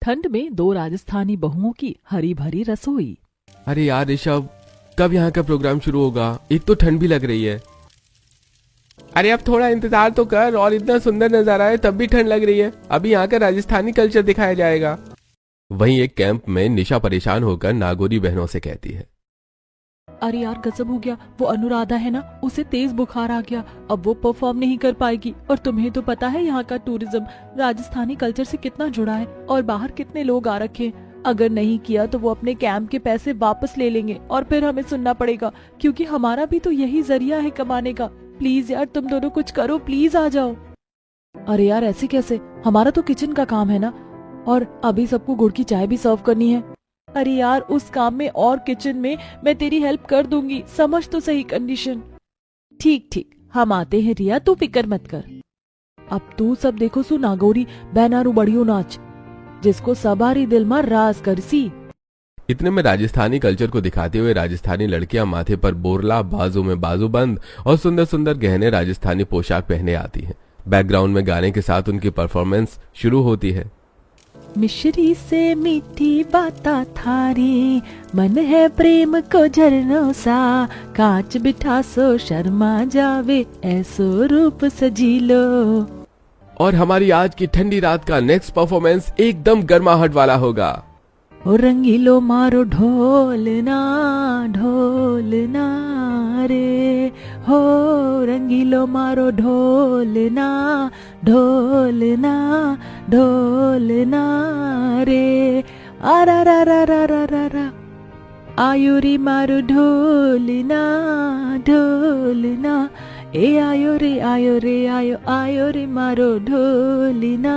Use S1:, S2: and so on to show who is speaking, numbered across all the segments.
S1: ठंड में दो राजस्थानी बहुओं की हरी भरी रसोई।
S2: अरे यार ऋषभ, कब यहाँ का प्रोग्राम शुरू होगा? एक तो ठंड भी लग रही है। अरे अब थोड़ा इंतजार तो कर, और इतना सुंदर नजारा है तब भी ठंड लग रही है। अभी यहाँ का राजस्थानी कल्चर दिखाया जाएगा। वहीं एक कैंप में निशा परेशान होकर नागौरी बहनों से कहती है,
S1: अरे यार गजब हो गया, वो अनुराधा है ना, उसे तेज बुखार आ गया, अब वो परफॉर्म नहीं कर पाएगी। और तुम्हें तो पता है यहाँ का टूरिज्म राजस्थानी कल्चर से कितना जुड़ा है और बाहर कितने लोग आ रखे हैं। अगर नहीं किया तो वो अपने कैंप के पैसे वापस ले लेंगे और फिर हमें सुनना पड़ेगा, क्योंकि हमारा भी तो यही जरिया है कमाने का। प्लीज यार तुम दोनों कुछ करो, प्लीज आ जाओ। अरे यार ऐसे कैसे, हमारा तो किचन का काम है ना, और अभी सबको गुड़ की चाय भी सर्व करनी है। अरे यार उस काम में और किचन में मैं तेरी हेल्प कर दूंगी, समझ तो सही कंडीशन। ठीक ठीक, हम आते हैं रिया, तू फिक्र मत कर। अब तू सब देखो सु नागौरी बैनारू बढ़ियो नाच, जिसको सबारी दिल में राज करसी।
S2: इतने में राजस्थानी कल्चर को दिखाते हुए राजस्थानी लड़कियां माथे पर बोरला, बाजू में बाजूबंद और सुंदर सुंदर गहने राजस्थानी पोशाक पहने आती हैं। बैकग्राउंड में गाने के साथ उनकी परफॉर्मेंस शुरू होती है।
S1: मिश्री से मीठी बाता थारी, मन है प्रेम को झरनों सा, कांच बिठा सो शर्मा जावे, ऐसो रूप सजीलो।
S2: और हमारी आज की ठंडी रात का नेक्स्ट परफॉर्मेंस एकदम गर्माहट वाला होगा।
S1: ओ रंगीलो मारो ढोलना ढोलना रे, हो रंगीलो मारो ढोलना ढोलना ढोलना रे, आरा रा रा रा रा रा रा, आयुरी मारो ढोलना ढोलना, ए आयो रे आयो रे आयो, आयो रे मारो ढोलना।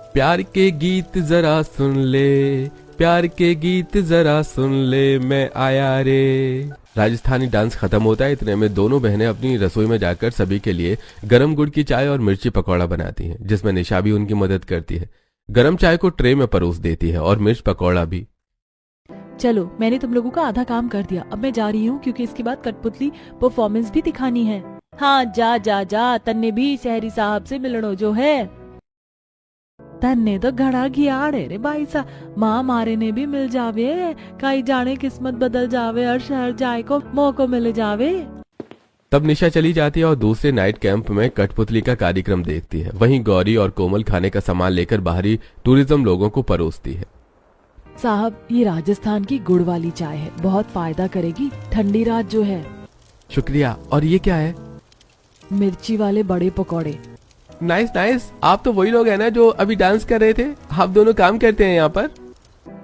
S2: प्यार के गीत जरा सुन ले, प्यार के गीत जरा सुन ले, मैं आया रे। राजस्थानी डांस खत्म होता है, इतने में दोनों बहनें अपनी रसोई में जाकर सभी के लिए गरम गुड़ की चाय और मिर्ची पकौड़ा बनाती हैं, जिसमें निशा भी उनकी मदद करती है। गरम चाय को ट्रे में परोस देती है और मिर्च पकौड़ा भी।
S1: चलो मैंने तुम लोगों का आधा काम कर दिया, अब मैं जा रही हूँ क्योंकि इसके बाद कठपुतली परफॉर्मेंस भी दिखानी है। हाँ जा जा जा, तन्ने भी शहरी साहब से मिलनो जो है। तन्ने तो घड़ा घियाड़े रे भाई सा, माँ मारे ने भी मिल जावे, कई जाने किस्मत बदल जावे और शहर जाए को मौको मिल जावे।
S2: तब निशा चली जाती है और दूसरे नाइट कैंप में कठपुतली का कार्यक्रम देखती है। वहीं गौरी और कोमल खाने का सामान लेकर बाहरी टूरिज्म लोगों को परोसती है।
S1: साहब ये राजस्थान की गुड़ वाली चाय है, बहुत फायदा करेगी ठंडी रात जो है।
S2: शुक्रिया। और ये क्या है?
S1: मिर्ची वाले बड़े पकौड़े।
S2: नाइस नाइस, आप तो वही लोग हैं ना जो अभी डांस कर रहे थे? आप दोनों काम करते हैं यहाँ पर?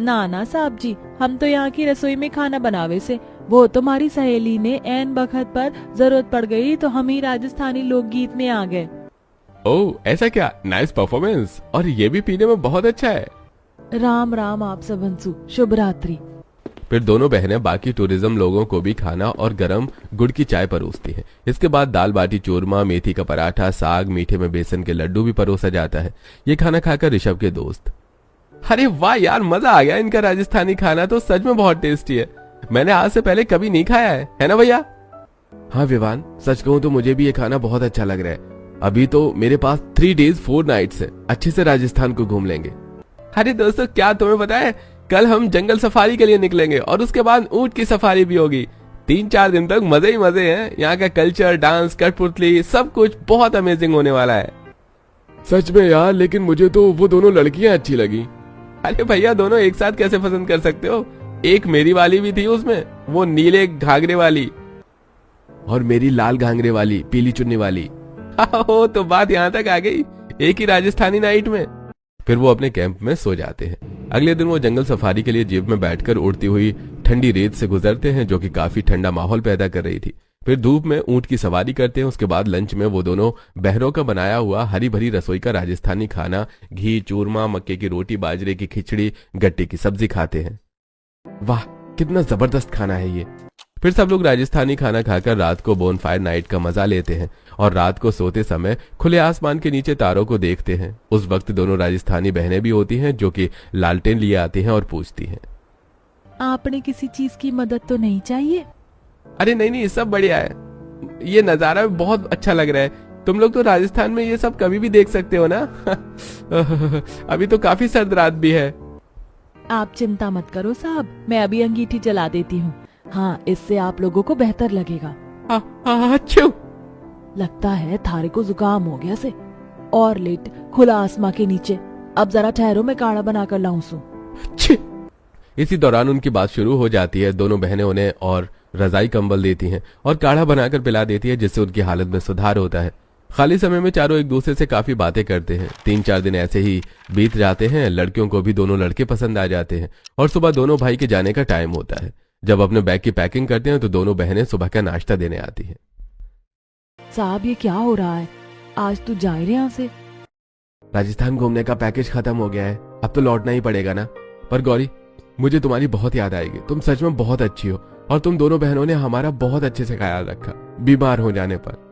S1: ना ना साहब जी, हम तो यहाँ की रसोई में खाना बनावे से, वो तुम्हारी सहेली ने एन बखत पर जरूरत पड़ गई तो हम ही राजस्थानी लोकगीत में आ गए।
S2: ओह ऐसा क्या? नाइस परफॉर्मेंस, और ये भी पीने में बहुत अच्छा है।
S1: राम राम आप सब हंसू, शुभ रात्रि।
S2: फिर दोनों बहनें बाकी टूरिज्म लोगों को भी खाना और गरम गुड़ की चाय परोसती हैं। इसके बाद दाल बाटी चूरमा, मेथी का पराठा, साग, मीठे में बेसन के लड्डू भी परोसा जाता है। ये खाना खाकर ऋषभ के दोस्त, अरे वाह यार मजा आ गया, इनका राजस्थानी खाना तो सच में बहुत टेस्टी है, मैंने आज से पहले कभी नहीं खाया है ना भैया? हाँ विवान, सच कहूँ तो मुझे भी ये खाना बहुत अच्छा लग रहा है। अभी तो मेरे पास 3 days 4 nights है, अच्छे से राजस्थान को घूम लेंगे। अरे दोस्तों क्या तुम्हें पता है, कल हम जंगल सफारी के लिए निकलेंगे और उसके बाद ऊंट की सफारी भी होगी। 3-4 दिन तक मजे ही मजे हैं। यहाँ का कल्चर, डांस, कठपुतली सब कुछ बहुत अमेजिंग होने वाला है। सच में यार, लेकिन मुझे तो वो दोनों लड़कियां अच्छी लगी। अरे भैया दोनों एक साथ कैसे पसंद कर सकते हो? एक मेरी वाली भी थी उसमें, वो नीले घाघरे वाली, और मेरी लाल घाघरे वाली, पीली चुन्नी वाली। हो तो बात यहाँ तक आ गई, एक ही राजस्थानी नाइट में। फिर वो अपने कैंप में सो जाते हैं। अगले दिन वो जंगल सफारी के लिए जीप में बैठकर उड़ती हुई ठंडी रेत से गुजरते हैं, जो कि काफी ठंडा माहौल पैदा कर रही थी। फिर धूप में ऊंट की सवारी करते हैं। उसके बाद लंच में वो दोनों बहरों का बनाया हुआ हरी भरी रसोई का राजस्थानी खाना, घी, चूरमा, मक्के की रोटी, बाजरे की खिचड़ी, गट्टे की सब्जी खाते हैं। वाह कितना जबरदस्त खाना है ये। फिर सब लोग राजस्थानी खाना खाकर रात को बोनफायर नाइट का मजा लेते हैं और रात को सोते समय खुले आसमान के नीचे तारों को देखते हैं। उस वक्त दोनों राजस्थानी बहनें भी होती हैं जो कि लालटेन लिए आती हैं और पूछती हैं,
S1: आपने किसी चीज की मदद तो नहीं चाहिए?
S2: अरे नहीं नहीं सब बढ़िया है, ये नजारा बहुत अच्छा लग रहा है। तुम लोग तो राजस्थान में ये सब कभी भी देख सकते हो ना। अभी तो काफी सर्द रात भी है।
S1: आप चिंता मत करो साहब, मैं अभी अंगीठी जला देती हूँ। हाँ, इससे आप लोगों को बेहतर लगेगा।
S2: अच्छा,
S1: लगता है थारे को जुकाम हो गया से। और लेट खुला आसमां के नीचे। अब जरा ठहरो, मैं काढ़ा बनाकर लाऊं सू।
S2: इसी दौरान उनकी बात शुरू हो जाती है। दोनों बहनें उन्हें और रजाई कंबल देती हैं और काढ़ा बनाकर पिला देती है, जिससे उनकी हालत में सुधार होता है। खाली समय में चारों एक दूसरे से काफी बातें करते हैं। 3-4 दिन ऐसे ही बीत जाते हैं। लड़कियों को भी दोनों लड़के पसंद आ जाते हैं और सुबह दोनों भाई के जाने का टाइम होता है। जब अपने बैग की पैकिंग करते हैं तो दोनों बहनें सुबह का नाश्ता देने आती हैं।
S1: साहब, ये क्या हो रहा है? आज तू जा रहे यहाँ से?
S2: राजस्थान घूमने का पैकेज खत्म हो गया है, अब तो लौटना ही पड़ेगा ना। पर गौरी, मुझे तुम्हारी बहुत याद आएगी। तुम सच में बहुत अच्छी हो और तुम दोनों बहनों ने हमारा बहुत अच्छे से ख्याल रखा बीमार हो जाने पर।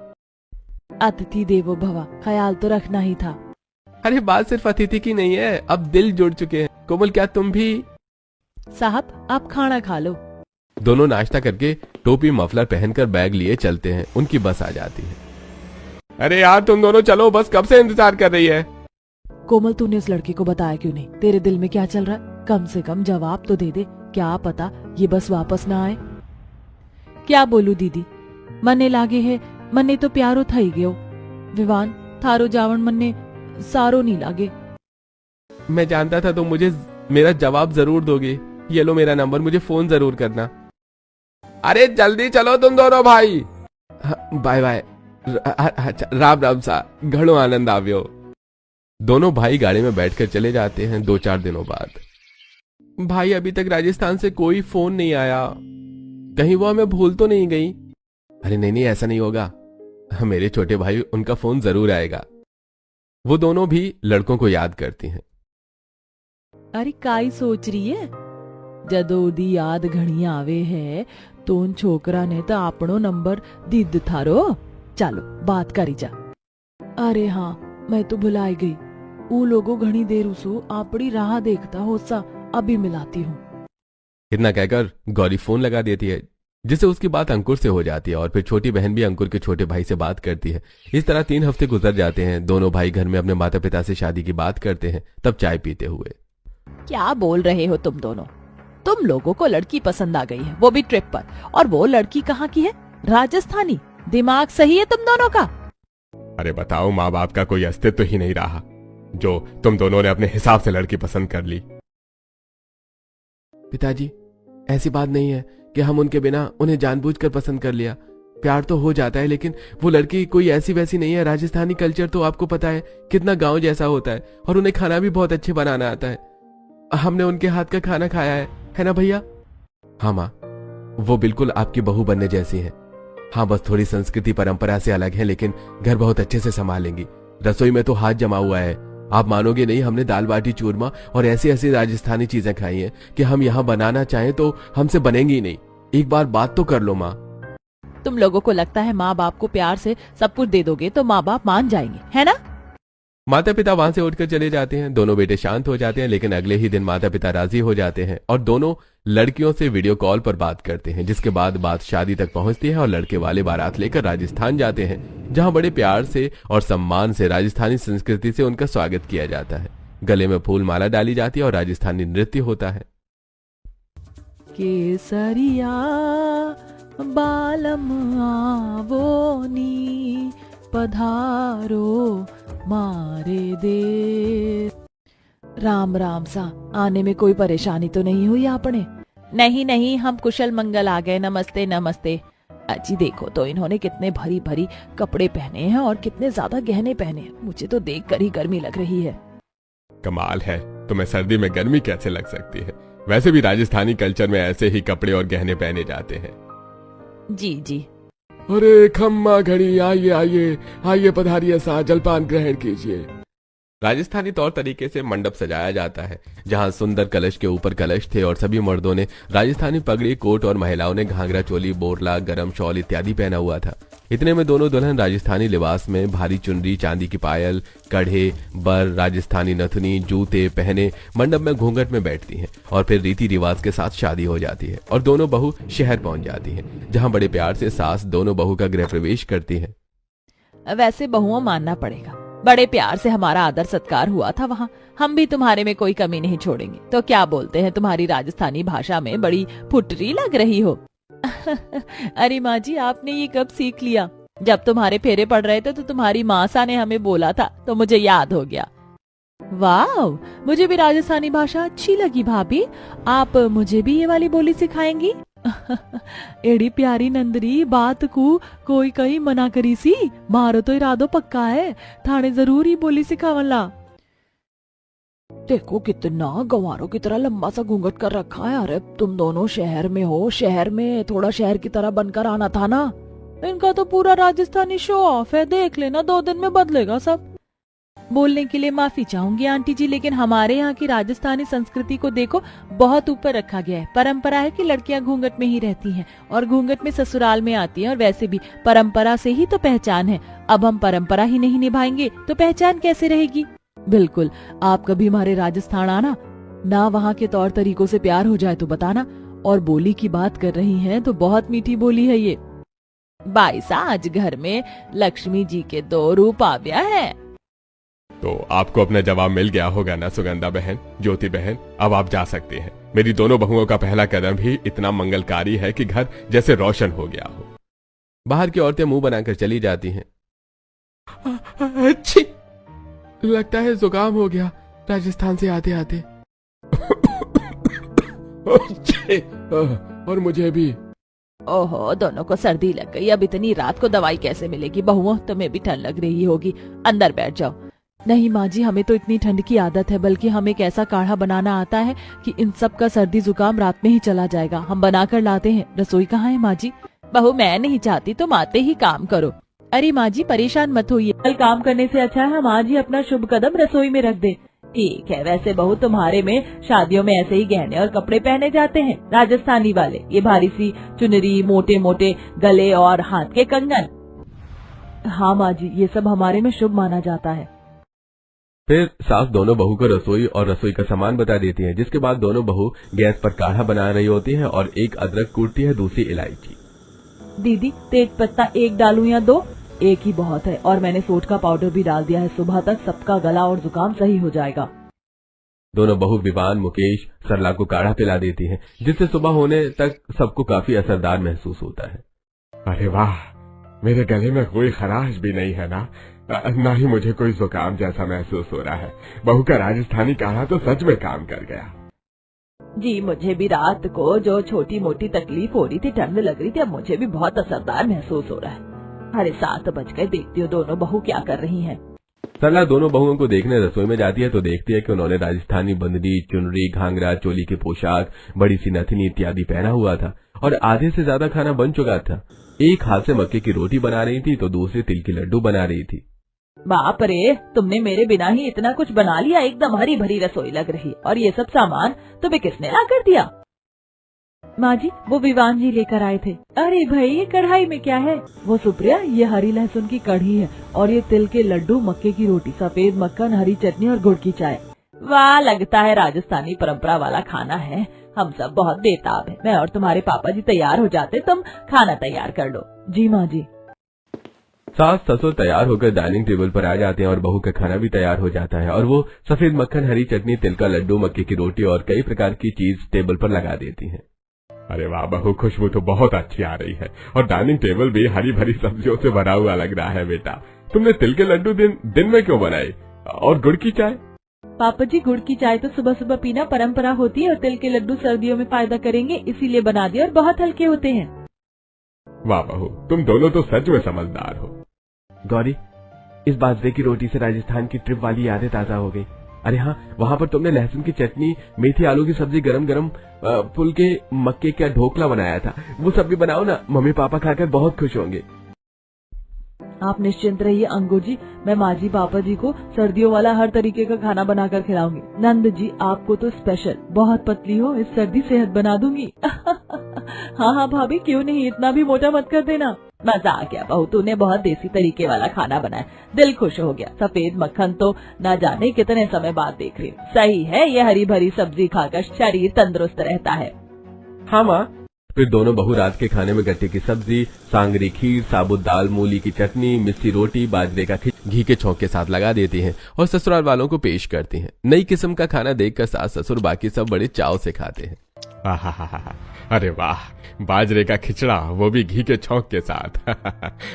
S1: अतिथि देवो भवा, ख्याल तो रखना ही था।
S2: अरे बात सिर्फ अतिथि की नहीं है, अब दिल जुड़ चुके हैं। कोमल, क्या तुम भी?
S1: साहब, आप खाना खा लो।
S2: दोनों नाश्ता करके टोपी मफलर पहनकर बैग लिए चलते हैं। उनकी बस आ जाती है। अरे यार, तुम दोनों चलो, बस कब से इंतजार कर रही है।
S1: कोमल, तूने उस लड़के को बताया क्यों नहीं? तेरे दिल में क्या चल रहा है? कम से कम जवाब तो दे दे। क्या पता ये बस वापस ना आए। क्या बोलू दीदी, मने लागे है, मने तो प्यारो थई गयो। विवान थारो जावण मने सारो नहीं लागे।
S2: मैं जानता था तुम मुझे मेरा जवाब जरूर दोगे। ये लो मेरा नंबर, मुझे फोन जरूर करना। अरे जल्दी चलो तुम दोनों भाई। Bye bye. राम राम सा, घणो आनंद आव्यो। दोनों भाई गाड़ी में बैठकर चले जाते हैं। 2-4 दिनों बाद, भाई अभी तक राजस्थान से कोई फोन नहीं आया, कहीं वो हमें भूल तो नहीं गई? अरे नहीं, ऐसा नहीं होगा। मेरे छोटे भाई, उनका फोन जरूर आएगा। वो दोनों भी लड़कों को याद करती हैं।
S1: अरे काई सोच रही है? जदों दी याद घणी आवे है तो उन छोकरा ने तो आपनो नंबर दीद थारो। चलो बात करी जा। अरे हाँ, मैं तो भुलाई गई। ऊ लोगों घणी देर उसो आपड़ी राह देखता हो सा, अभी मिलाती हूँ।
S2: इतना कहकर गौरी फोन लगा देती है, जिससे उसकी बात अंकुर से हो जाती है और फिर छोटी बहन भी अंकुर के छोटे भाई से बात करती है। इस तरह 3 हफ्ते गुजर जाते हैं। दोनों भाई घर में अपने माता पिता से शादी की बात करते हैं, तब चाय पीते हुए।
S1: क्या बोल रहे हो तुम दोनों? तुम लोगों को लड़की पसंद आ गई है, वो भी ट्रिप पर। और वो लड़की कहाँ की है? राजस्थानी। दिमाग सही है तुम दोनों का?
S2: अरे बताओ, माँ बाप का कोई अस्तित्व ही नहीं रहा जो तुम दोनों ने अपने हिसाब से लड़की पसंद कर ली। पिताजी, ऐसी बात नहीं है कि हम उनके बिना उन्हें जानबूझकर पसंद कर लिया। प्यार तो हो जाता है, लेकिन वो लड़की कोई ऐसी वैसी नहीं है। राजस्थानी कल्चर तो आपको पता है कितना गांव जैसा होता है, और उन्हें खाना भी बहुत अच्छे बनाना आता है। हमने उनके हाथ का खाना खाया है ना भैया? हाँ माँ, वो बिल्कुल आपकी बहू बनने जैसी है। हाँ, बस थोड़ी संस्कृति परंपरा से अलग है, लेकिन घर बहुत अच्छे से संभालेंगी। रसोई में तो हाथ जमा हुआ है। आप मानोगे नहीं, हमने दाल बाटी चूरमा और ऐसी ऐसी राजस्थानी चीजें खाई हैं कि हम यहाँ बनाना चाहें तो हमसे बनेंगी ही नहीं। एक बार बात तो कर लो माँ।
S1: तुम लोगों को लगता है माँ बाप को प्यार से सब कुछ दे दोगे तो माँ बाप मान जाएंगे, है ना?
S2: माता पिता वहां से उठकर चले जाते हैं। दोनों बेटे शांत हो जाते हैं, लेकिन अगले ही दिन माता पिता राजी हो जाते हैं और दोनों लड़कियों से वीडियो कॉल पर बात करते हैं, जिसके बाद बात शादी तक पहुंचती है और लड़के वाले बारात लेकर राजस्थान जाते हैं, जहां बड़े प्यार से और सम्मान से राजस्थानी संस्कृति से उनका स्वागत किया जाता है। गले में फूल माला डाली जाती है और राजस्थानी नृत्य होता है।
S1: केसरिया बालम आवोनी पधारो मारे दे। राम राम सा, आने में कोई परेशानी तो नहीं हुई आपने? नहीं नहीं, हम कुशल मंगल आ गए। नमस्ते नमस्ते। अजी देखो तो इन्होंने कितने भरी भरी कपड़े पहने हैं और कितने ज्यादा गहने पहने हैं। मुझे तो देखकर ही गर्मी लग रही है।
S2: कमाल है, तुम्हें सर्दी में गर्मी कैसे लग सकती है? वैसे भी राजस्थानी कल्चर में ऐसे ही कपड़े और गहने पहने जाते हैं।
S1: जी जी।
S2: अरे खम्मा घड़ी, आइए आइए आइए, पधारिए सा, जलपान ग्रहण कीजिए। राजस्थानी तौर तरीके से मंडप सजाया जाता है, जहां सुंदर कलश के ऊपर कलश थे और सभी मर्दों ने राजस्थानी पगड़ी कोट और महिलाओं ने घाघरा चोली बोरला गरम शॉल इत्यादि पहना हुआ था। इतने में दोनों दुल्हन राजस्थानी लिबास में भारी चुनरी, चांदी की पायल, कढ़े, बर, राजस्थानी नथुनी, जूते पहने मंडप में घूंघट में बैठती हैं और फिर रीति रिवाज के साथ शादी हो जाती है और दोनों बहू शहर पहुंच जाती हैं, जहां बड़े प्यार से सास दोनों बहू का गृह प्रवेश करती है।
S1: वैसे बहुओं मानना पड़ेगा, बड़े प्यार से हमारा आदर सत्कार हुआ था वहाँ। हम भी तुम्हारे में कोई कमी नहीं छोड़ेंगे। तो क्या बोलते हैं, तुम्हारी राजस्थानी भाषा में बड़ी फुटरी लग रही हो। अरे माँ जी, आपने ये कब सीख लिया? जब तुम्हारे फेरे पड़ रहे थे तो तुम्हारी मासा ने हमें बोला था, तो मुझे याद हो गया। वाह, मुझे भी राजस्थानी भाषा अच्छी लगी भाभी। आप मुझे भी ये वाली बोली सिखाएंगी? एड़ी प्यारी नंदरी, बात को कोई कहीं मना करी सी। मारो तो इरादो पक्का है, थाने जरूर ही बोली सिखावला। देखो कितना गंवारों की तरह लंबा सा घूंघट कर रखा है। अरे तुम दोनों शहर में हो, शहर में थोड़ा शहर की तरह बनकर आना था ना। इनका तो पूरा राजस्थानी शो ऑफ है, देख लेना 2 दिन में बदलेगा सब। बोलने के लिए माफी चाहूंगी आंटी जी, लेकिन हमारे यहाँ की राजस्थानी संस्कृति को देखो, बहुत ऊपर रखा गया है। परंपरा है कि लड़कियां घूंघट में ही रहती हैं और घूंघट में ससुराल में आती हैं, और वैसे भी परंपरा से ही तो पहचान है। अब हम परंपरा ही नहीं निभाएंगे तो पहचान कैसे रहेगी? बिल्कुल, आप कभी हमारे राजस्थान आना ना, वहाँ के तौर तरीकों से प्यार हो जाए तो बताना। और बोली की बात कर रही हैं तो बहुत मीठी बोली है ये। बाईसा, आज घर में लक्ष्मी जी के 2 रूप आ गया है।
S2: तो आपको अपना जवाब मिल गया होगा ना सुगंधा बहन, ज्योति बहन। अब आप जा सकते हैं। मेरी दोनों बहुओं का पहला कदम भी इतना मंगलकारी है कि घर जैसे रोशन हो गया हो। बाहर की औरतें मुंह बनाकर चली जाती हैं। अच्छी, लगता है जुकाम हो गया राजस्थान से आते आते। और मुझे भी।
S1: ओहो, दोनों को सर्दी लग गई। अब इतनी रात को दवाई कैसे मिलेगी? बहुओं, तुम्हें भी ठंड लग रही होगी, अंदर बैठ जाओ। नहीं माँ जी, हमें तो इतनी ठंड की आदत है, बल्कि हमें एक ऐसा काढ़ा बनाना आता है कि इन सब का सर्दी जुकाम रात में ही चला जाएगा। हम बनाकर लाते हैं। रसोई कहाँ है माँ जी? बहू, मैं नहीं चाहती, तुम आते ही काम करो। अरे माँ जी, परेशान मत होइए, कल काम करने से अच्छा है माँ जी अपना शुभ कदम रसोई में रख दे। ठीक है, वैसे बहू तुम्हारे में शादियों में ऐसे ही गहने और कपड़े पहने जाते हैं, राजस्थानी वाले, ये भारी सी चुनरी, मोटे मोटे गले और हाथ के कंगन। हाँ माँ जी, ये सब हमारे में शुभ माना जाता है।
S2: फिर सास दोनों बहू को रसोई और रसोई का सामान बता देती है, जिसके बाद दोनों बहू गैस पर काढ़ा बना रही होती है और एक अदरक कूटती है, दूसरी इलायची।
S1: दीदी, तेज पत्ता 1 डालूं या 2? 1 ही बहुत है, और मैंने सोट का पाउडर भी डाल दिया है। सुबह तक सबका गला और जुकाम सही हो जाएगा।
S2: दोनों बहू विवान मुकेश सरला को काढ़ा पिला देती हैं, जिससे सुबह होने तक सबको काफी असरदार महसूस होता है।
S3: अरे वाह, मेरे गले में कोई खराश भी नहीं है ना, ना ही मुझे कोई जुकाम जैसा महसूस हो रहा है। बहू का राजस्थानी काढ़ा तो सच में काम कर गया।
S1: जी, मुझे भी रात को जो छोटी मोटी तकलीफ हो रही थी, ठंड लग रही थी, अब मुझे भी बहुत असरदार महसूस हो रहा है। अरे 7 बज गए, देखती हो दोनों बहू क्या कर रही हैं।
S2: सरला दोनों बहुओं को देखने रसोई में जाती है तो देखती है कि उन्होंने राजस्थानी बंदनी, चुनरी, घाघरा, चोली की पोशाक, बड़ी सी नथनी इत्यादि पहना हुआ था और आधे से ज्यादा खाना बन चुका था। एक हाथ से मक्के की रोटी बना रही थी तो दूसरी तिल के लड्डू बना रही थी।
S1: बाप रे, तुमने मेरे बिना ही इतना कुछ बना लिया। एकदम हरी भरी रसोई लग रही। और ये सब सामान तुम्हें किसने ला कर दिया? माँ जी, वो विवान जी लेकर आए थे। अरे भाई, ये कढ़ाई में क्या है? वो सुप्रिया, ये हरी लहसुन की कढ़ी है और ये तिल के लड्डू, मक्के की रोटी, सफेद मक्खन, हरी चटनी और गुड़ की चाय। वाह, लगता है राजस्थानी परंपरा वाला खाना है। हम सब बहुत बेताब हैं। मैं और तुम्हारे पापा जी तैयार हो जाते, तुम खाना तैयार कर लो। जी माँ जी।
S2: सास ससुर तैयार होकर डाइनिंग टेबल पर आ जाते हैं और बहू का खाना भी तैयार हो जाता है और वो सफेद मक्खन, हरी चटनी, तिल का लड्डू, मक्के की रोटी और कई प्रकार की चीज टेबल पर लगा देती हैं।
S3: अरे वाह बहू, खुशबू तो बहुत अच्छी आ रही है और डाइनिंग टेबल भी हरी भरी सब्जियों से भरा हुआ लग रहा है। बेटा, तुमने तिल के लड्डू दिन में क्यों बनाए? और गुड़ की चाय?
S1: पापा जी, गुड़ की चाय तो सुबह सुबह पीना परंपरा होती है और तिल के लड्डू सर्दियों में फायदा करेंगे, इसीलिए बना दिए और बहुत हल्के होते हैं।
S3: वाह बहू, तुम दोनों तो सच में समझदार हो।
S2: गौरी, इस बाजरे की रोटी से राजस्थान की ट्रिप वाली यादें ताजा हो गई। अरे हाँ, वहाँ पर तुमने लहसुन की चटनी, मेथी आलू की सब्जी, गरम गरम फुल के मक्के का ढोकला बनाया था। वो सब भी बनाओ ना, मम्मी पापा खाकर बहुत खुश होंगे।
S1: आप निश्चिंत रहिए अंगू जी, मैं माँ जी पापा जी को सर्दियों वाला हर तरीके का खाना बनाकर खिलाऊंगी। नंद जी, आपको तो स्पेशल, बहुत पतली हो, इस सर्दी सेहत बना दूंगी। हाँ हाँ भाभी, क्यों नहीं, इतना भी मोटा मत कर देना। मजा आ गया बहू, तूने बहुत देसी तरीके वाला खाना बनाया, दिल खुश हो गया। सफेद मक्खन तो न जाने कितने समय बाद देख रही हूँ। सही है, ये हरी भरी सब्जी खाकर शरीर तंदुरुस्त रहता है।
S2: हाँ माँ, फिर दोनों बहू रात के खाने में गट्टे की सब्जी, सांगरी खीर, साबुत दाल, मूली की चटनी, मिस्सी रोटी, बाजरे का घी के छौंक के साथ लगा देती हैं और ससुराल वालों को पेश करती हैं। नई किस्म का खाना देखकर सास ससुर बाकी सब बड़े चाव से खाते हैं।
S3: आहा, अरे वाह, बाजरे का खिचड़ा, वो भी घी के छौंक के साथ।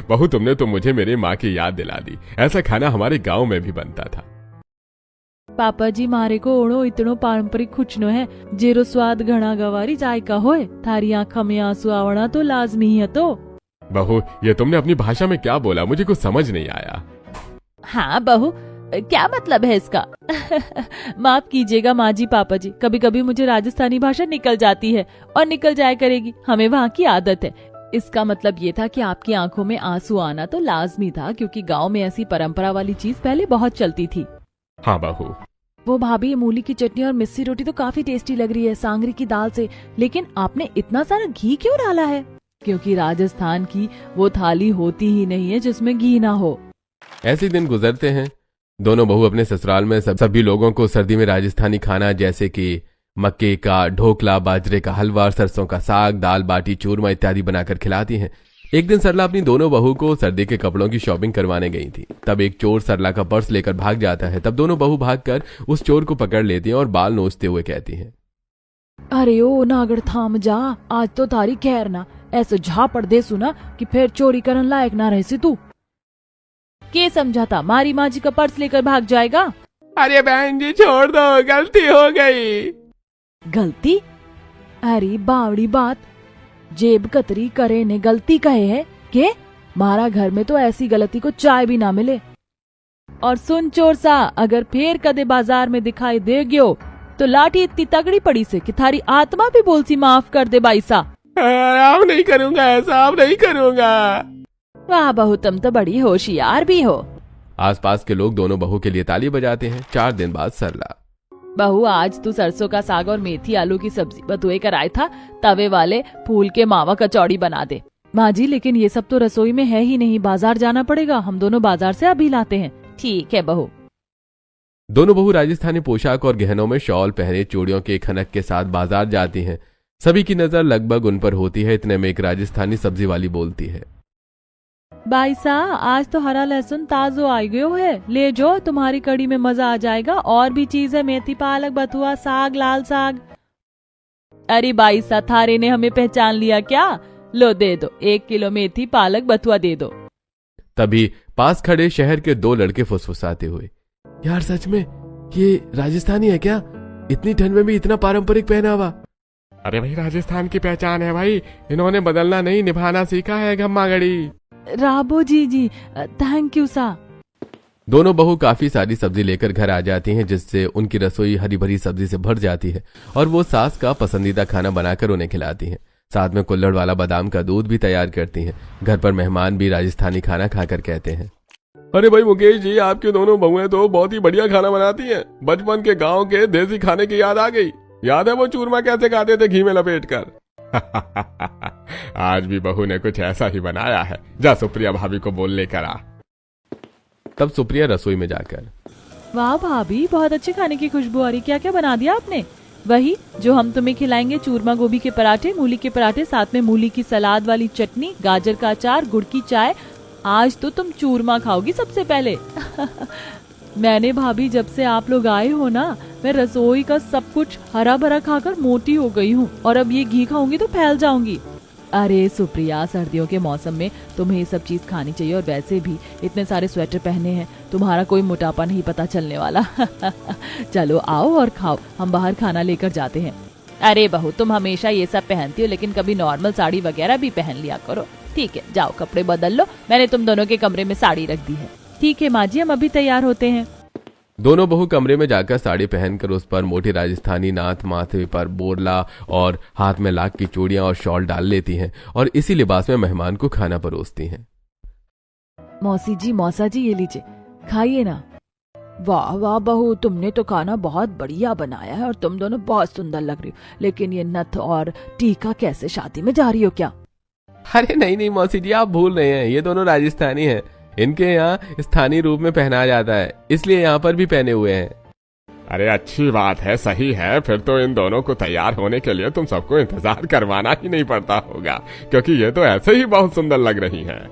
S3: बहू, तुमने तो मुझे मेरी माँ की याद दिला दी। ऐसा खाना हमारे गांव में भी बनता था।
S1: पापा जी मारे को ओणो इतनो पारंपरिक खुचनो है, जेरो स्वाद घना गवारी जायका होए, थारी आंखा में आंसू आवना तो लाजमी है। तो
S3: बहू, ये तुमने अपनी भाषा में क्या बोला? मुझे कुछ समझ नहीं आया।
S1: हाँ बहू, क्या मतलब है इसका? माफ कीजिएगा माँ जी, पापा जी, कभी कभी मुझे राजस्थानी भाषा निकल जाती है और निकल जाया करेगी, हमें वहाँ की आदत है। इसका मतलब ये था कि आपकी आंखों में आंसू आना तो लाजमी था, क्योंकि गांव में ऐसी परंपरा वाली चीज पहले बहुत चलती थी।
S3: हाँ बहू।
S1: वो भाभी, मूली की चटनी और मिस्सी रोटी तो काफी टेस्टी लग रही है सांगरी की दाल से, लेकिन आपने इतना सारा घी क्यों डाला है? क्योंकि राजस्थान की वो थाली होती ही नहीं है जिसमें घी ना हो।
S2: ऐसे दिन गुजरते हैं। दोनों बहू अपने ससुराल में सभी लोगों को सर्दी में राजस्थानी खाना जैसे कि मक्के का ढोकला, बाजरे का हलवा, सरसों का साग, दाल बाटी चूरमा इत्यादि बनाकर खिलाती हैं। एक दिन सरला अपनी दोनों बहू को सर्दी के कपड़ों की शॉपिंग करवाने गई थी। तब एक चोर सरला का पर्स लेकर भाग जाता है। तब दोनों बहू भागकर उस चोर को पकड़ लेती हैं और बाल नोचते हुए कहती हैं,
S1: अरे ओ नागड़ थाम जा, आज तो तारी खैर ना, ऐसे झापड़ दे सुना कि फिर चोरी करन लायक ना रहे तू। के समझाता मारी माँ जी का पर्स लेकर भाग जाएगा?
S3: अरे बहन जी, छोड़ दो, गलती हो गई।
S1: गलती? अरे बावड़ी बात, जेब कतरी करे ने गलती कहे है के? मारा घर में तो ऐसी गलती को चाय भी ना मिले। और सुन चोर सा, अगर फिर कदे बाजार में दिखाई दे गयो तो लाठी इतनी तगड़ी पड़ी से कि थारी आत्मा भी बोल सी माफ कर दे भाई सा।
S3: अब नहीं करूंगा ऐसा, अब नहीं करूंगा।
S1: वाह बहू, तुम तो बड़ी होशियार भी हो।
S2: आसपास के लोग दोनों बहू के लिए ताली बजाते हैं। 4 दिन बाद सरला,
S1: बहू, आज तू सरसों का साग और मेथी आलू की सब्जी बतुए कर आया था, तवे वाले फूल के मावा कचौड़ी बना दे। माँ जी, लेकिन ये सब तो रसोई में है ही नहीं, बाजार जाना पड़ेगा, हम दोनों बाजार से अभी लाते हैं। ठीक है बहू।
S2: दोनों बहू राजस्थानी पोशाक और गहनों में शॉल पहने चूड़ियों के खनक के साथ बाजार जाती हैं। सभी की नजर लगभग उन पर होती है। इतने में एक राजस्थानी सब्जी वाली बोलती है,
S1: भाई साहब, आज तो हरा लहसुन ताजो आई गयो है, ले जो, तुम्हारी कड़ी में मजा आ जाएगा। और भी चीज है, मेथी पालक बथुआ साग, लाल साग। अरे भाई साहब, थारे ने हमें पहचान लिया क्या? लो दे दो, 1 किलो मेथी पालक बथुआ दे दो।
S2: तभी पास खड़े शहर के 2 लड़के फुसफुसाते हुए, यार सच में ये राजस्थानी है क्या? इतनी ठंड में भी इतना पारंपरिक पहनावा।
S3: अरे भाई, राजस्थान की पहचान है भाई, इन्होंने बदलना नहीं निभाना सीखा है। घम्मा गड़ी
S1: राबो जी, थैंक यू सा।
S2: दोनों बहू काफी सारी सब्जी लेकर घर आ जाती हैं, जिससे उनकी रसोई हरी भरी सब्जी से भर जाती है और वो सास का पसंदीदा खाना बनाकर उन्हें खिलाती हैं। साथ में कुल्हड़ वाला बादाम का दूध भी तैयार करती हैं। घर पर मेहमान भी राजस्थानी खाना खाकर कहते हैं,
S3: अरे भाई मुकेश जी, आपकी दोनों बहुएं तो बहुत ही बढ़िया खाना बनाती हैं। बचपन के गांव के देसी खाने की याद आ गई। याद है वो चूरमा कैसे खाते थे घी में लपेट कर? आज भी बहू ने कुछ ऐसा ही बनाया है। जा सुप्रिया भाभी को बोल लेकर आ।
S2: तब सुप्रिया रसोई में जाकर,
S1: वाह भाभी, बहुत अच्छे खाने की खुशबू आ रही, क्या क्या बना दिया आपने? वही जो हम तुम्हें खिलाएंगे, चूरमा गोभी के पराठे, मूली के पराठे, साथ में मूली की सलाद वाली चटनी, गाजर का अचार, गुड़ की चाय। आज तो तुम चूरमा खाओगी सबसे पहले। मैंने भाभी, जब से आप लोग आए हो ना, मैं रसोई का सब कुछ हरा भरा खाकर मोटी हो गई हूँ, और अब ये घी खाऊंगी तो फैल जाऊंगी। अरे सुप्रिया, सर्दियों के मौसम में तुम्हें ये सब चीज खानी चाहिए, और वैसे भी इतने सारे स्वेटर पहने हैं, तुम्हारा कोई मोटापा नहीं पता चलने वाला। चलो आओ और खाओ, हम बाहर खाना लेकर जाते हैं। अरे बहू, तुम हमेशा ये सब पहनती हो, लेकिन कभी नॉर्मल साड़ी वगैरह भी पहन लिया करो। ठीक है, जाओ कपड़े बदल लो, मैंने तुम दोनों के कमरे में साड़ी रख दी है। ठीक है माँ जी, हम अभी तैयार होते हैं।
S2: दोनों बहू कमरे में जाकर साड़ी पहनकर उस पर मोटी राजस्थानी नाथ, माथे पर बोरला और हाथ में लाख की चूड़ियां और शॉल डाल लेती हैं और इसी लिबास में मेहमान को खाना परोसती हैं।
S1: मौसी जी, मौसा जी, ये लीजिए, खाइए ना। वाह वाह बहू, तुमने तो खाना बहुत बढ़िया बनाया है और तुम दोनों बहुत सुंदर लग रही हो, लेकिन ये नथ और टीका कैसे, शादी में जा रही हो क्या?
S2: अरे नहीं मौसी जी, आप भूल रहे हैं, ये दोनों राजस्थानी हैं। इनके यहाँ स्थानीय रूप में पहनाया जाता है, इसलिए यहाँ पर भी पहने हुए हैं।
S3: अरे अच्छी बात है, सही है। फिर तो इन दोनों को तैयार होने के लिए तुम सबको इंतजार करवाना ही नहीं पड़ता होगा, क्योंकि ये तो ऐसे ही बहुत सुंदर लग रही हैं।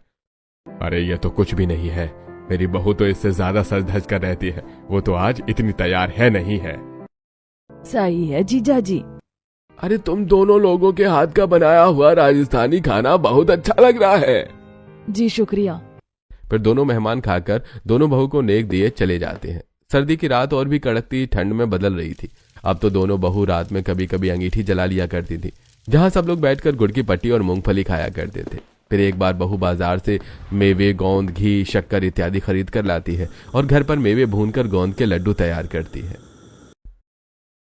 S3: अरे ये तो कुछ भी नहीं है, मेरी बहू तो इससे ज्यादा सज धज कर रहती है। वो तो आज इतनी तैयार है नहीं है।
S1: सही है जीजा जी।
S2: अरे तुम दोनों लोगों के हाथ का बनाया हुआ राजस्थानी खाना बहुत अच्छा लग रहा है।
S1: जी शुक्रिया।
S2: फिर दोनों मेहमान खाकर दोनों बहू को नेक दिए चले जाते हैं। सर्दी की रात और भी कड़कती ठंड में बदल रही थी। अब तो दोनों बहू रात में कभी कभी अंगीठी जला लिया करती थी, जहां सब लोग बैठकर गुड़ की पट्टी और मूंगफली खाया करते थे। फिर एक बार बहू बाजार से मेवे, गोंद, घी, शक्कर इत्यादि खरीद कर लाती है और घर पर मेवे भूनकर गोंद के लड्डू तैयार करती है।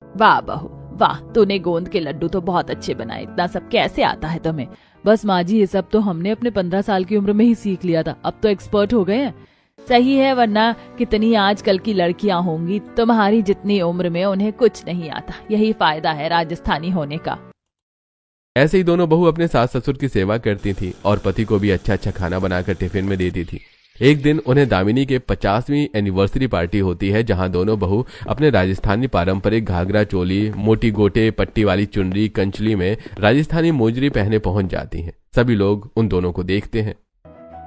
S1: वाह बहू वाह, तूने गोंद के लड्डू तो बहुत अच्छे बनाए। इतना सब कैसे आता है तुम्हें? बस माँ जी, ये सब तो हमने अपने 15 साल की उम्र में ही सीख लिया था, अब तो एक्सपर्ट हो गए हैं। सही है, वरना कितनी आजकल की लड़कियां होंगी तुम्हारी जितनी उम्र में, उन्हें कुछ नहीं आता। यही फायदा है राजस्थानी होने का।
S2: ऐसे ही दोनों बहू अपने सास ससुर की सेवा करती थी और पति को भी अच्छा अच्छा खाना बनाकर टिफिन में देती थी। एक दिन उन्हें दामिनी के 50वीं एनिवर्सरी पार्टी होती है, जहां दोनों बहू अपने राजस्थानी पारंपरिक घाघरा चोली, मोटी गोटे पट्टी वाली चुनरी, कंचली में राजस्थानी मोजरी पहने पहुंच जाती हैं। सभी लोग उन दोनों को देखते हैं।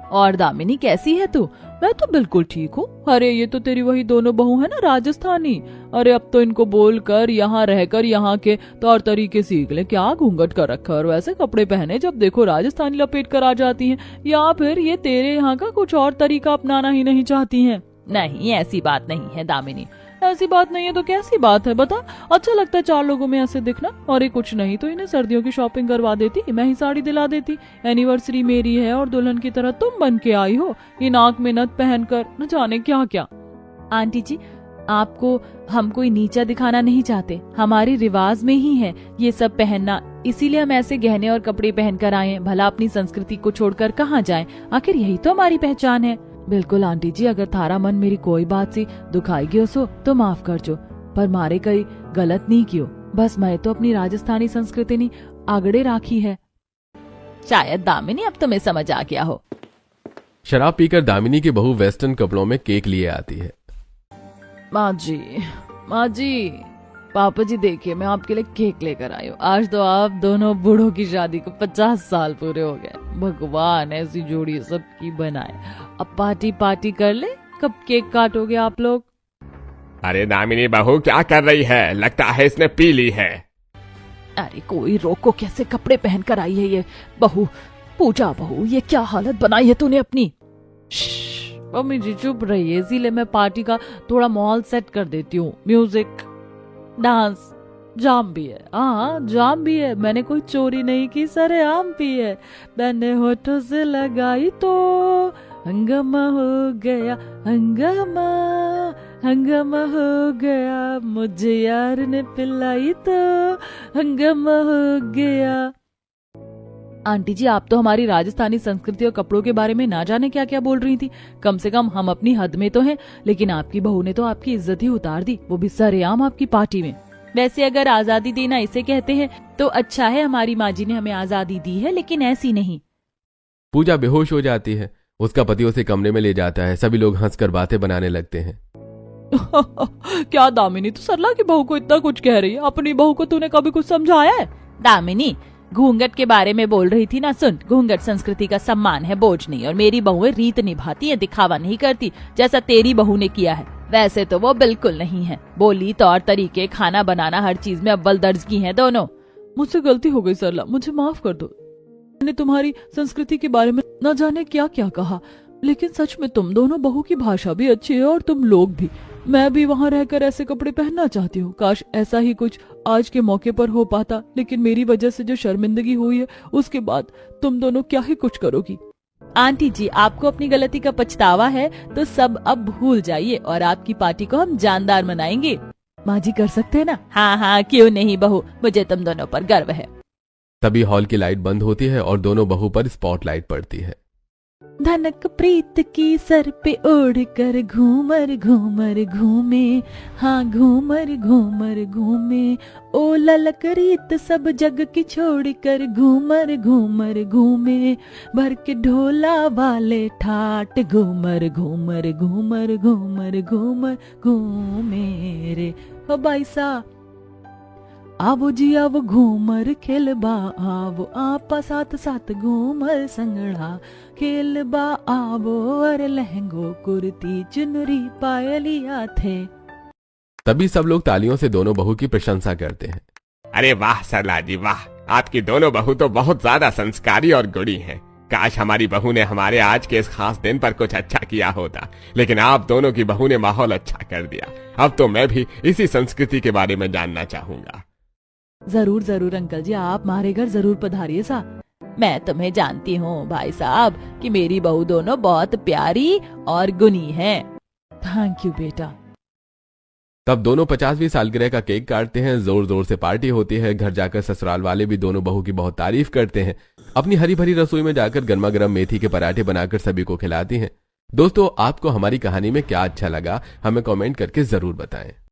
S1: और दामिनी कैसी है तू? मैं तो बिल्कुल ठीक हूँ। अरे ये तो तेरी वही दोनों बहू है ना राजस्थानी। अरे अब तो इनको बोलकर यहाँ रहकर यहाँ के तौर तरीके सीख ले। क्या घूंघट कर रखा है और वैसे कपड़े पहने, जब देखो राजस्थानी लपेट कर आ जाती हैं। या फिर ये तेरे यहाँ का कुछ और तरीका अपनाना ही नहीं चाहती हैं? नहीं, ऐसी बात नहीं है दामिनी। ऐसी बात नहीं है तो कैसी बात है बता? अच्छा लगता है 4 लोगों में ऐसे दिखना। और ये कुछ नहीं तो इन्हें सर्दियों की शॉपिंग करवा देती, मैं ही साड़ी दिला देती। एनिवर्सरी मेरी है और दुल्हन की तरह तुम बन के आई हो, ये नाक में नथ पहनकर, न जाने क्या क्या। आंटी जी, आपको हम कोई नीचा दिखाना नहीं चाहते। हमारे रिवाज में ही है ये सब पहनना, इसीलिए हम ऐसे गहने और कपड़े पहनकर आए हैं। भला अपनी संस्कृति को छोड़कर कहाँ जाएं? आखिर यही तो हमारी पहचान है। बिल्कुल आंटी जी, अगर थारा मन मेरी कोई बात सी दुखाएगी हो सो तो माफ कर जो, पर मारे कई गलत नहीं कियो। बस मैं तो अपनी राजस्थानी संस्कृति नहीं आगड़े राखी है। शायद दामिनी अब तुम्हें समझ आ गया हो।
S2: शराब पीकर दामिनी की बहू वेस्टर्न कपड़ों में केक लिए आती है।
S1: माँ जी, पापा जी देखिए, मैं आपके लिए केक लेकर आई हूँ। आज तो आप दोनों बूढ़ों की शादी को 50 साल पूरे हो गए। भगवान ऐसी जोड़ी सबकी बनाए। अब पार्टी कर ले। कब केक काटोगे आप लोग?
S3: अरे दामिनी बहू क्या कर रही है? लगता है इसने पी ली है।
S1: अरे कोई रोको, कैसे कपड़े पहनकर आई है ये बहू? पूजा बहू, ये क्या हालत बनाई है तूने अपनी? मम्मी जी चुप रहिए, इसीलिए मैं पार्टी का थोड़ा माहौल सेट कर देती हूँ। म्यूजिक, डांस, जाम भी है। हाँ जाम भी है, मैंने कोई चोरी नहीं की, सरेआम भी है। मैंने होठों से लगाई तो हंगामा हो गया, हंगामा हो गया। मुझे यार ने पिलाई तो हंगामा हो गया। आंटी जी, आप तो हमारी राजस्थानी संस्कृति और कपड़ों के बारे में ना जाने क्या क्या बोल रही थी। कम से कम हम अपनी हद में तो हैं, लेकिन आपकी बहू ने तो आपकी इज्जत ही उतार दी, वो भी सरेआम आपकी पार्टी में। वैसे अगर आजादी देना इसे कहते हैं तो अच्छा है, हमारी माँ जी ने हमें आजादी दी है, लेकिन ऐसी नहीं।
S2: पूजा बेहोश हो जाती है। उसका पति उसे कमरे में ले जाता है। सभी लोग हंसकर बातें बनाने लगते हैं।
S1: क्या दामिनी, तू सरला की बहू को इतना कुछ कह रही है? अपनी बहू को तूने कभी कुछ समझाया है? दामिनी, घूंघट के बारे में बोल रही थी ना। सुन, घूंघट संस्कृति का सम्मान है, बोझ नहीं। और मेरी बहुएं रीत निभाती है, दिखावा नहीं करती जैसा तेरी बहू ने किया है। वैसे तो वो बिल्कुल नहीं है। बोली, तौर तरीके, खाना बनाना, हर चीज में अव्वल दर्ज की हैं दोनों। मुझसे गलती हो गई सरला, मुझे माफ कर दो। मैंने तुम्हारी संस्कृति के बारे में न जाने क्या क्या कहा, लेकिन सच में तुम दोनों बहू की भाषा भी अच्छी है और तुम लोग भी। मैं भी वहाँ रहकर ऐसे कपड़े पहनना चाहती हूँ। काश ऐसा ही कुछ आज के मौके पर हो पाता, लेकिन मेरी वजह से जो शर्मिंदगी हुई है उसके बाद तुम दोनों क्या ही कुछ करोगी। आंटी जी, आपको अपनी गलती का पछतावा है तो सब अब भूल जाइए और आपकी पार्टी को हम जानदार मनाएंगे। माँ जी कर सकते हैं ना? हाँ, क्यों नहीं बहू, मुझे तुम दोनों पर गर्व है।
S2: तभी हॉल की लाइट बंद होती है और दोनों बहू पर स्पॉटलाइट पड़ती है।
S1: धनक प्रीत की सर पे ओढ़ कर घूमर घूमर घूमे, हाँ घूमर घूमर घूमे। ओ ललक रीत सब जग की छोड़ कर घूमर घूमर घूमे। भर के ढोला वाले ठाट घूमर घूमर घूमर घूमर घूमर घूमे रे हो भाई साहब। आवो जी आवो घूमर खेलबा, आवो आपा साथ साथ घूमर संगड़ा खेलबा, आवो अरे लहंगो कुर्ती चुनरी पायलिया थे।
S2: तभी सब लोग तालियों से दोनों बहू की प्रशंसा करते हैं।
S3: अरे वाह सरला जी वाह, आपकी दोनों बहू तो बहुत ज्यादा संस्कारी और गुणी हैं। काश हमारी बहू ने हमारे आज के इस खास दिन पर कुछ अच्छा किया होता, लेकिन आप दोनों की बहू ने माहौल अच्छा कर दिया। अब तो मैं भी इसी संस्कृति के बारे में जानना चाहूंगा।
S1: जरूर जरूर अंकल जी, आप हमारे घर जरूर पधारिए सा। मैं तुम्हें जानती हूँ भाई साहब कि मेरी बहू दोनों बहुत प्यारी और गुणी हैं। थैंक यू बेटा।
S2: तब दोनों 50वीं सालगिरह का केक काटते हैं, जोर जोर से पार्टी होती है। घर जाकर ससुराल वाले भी दोनों बहू की बहुत तारीफ करते हैं। अपनी हरी भरी रसोई में जाकर गर्मा गर्म मेथी के पराठे बनाकर सभी को खिलाती हैं। दोस्तों, आपको हमारी कहानी में क्या अच्छा लगा हमें कमेंट करके जरूर बताएं।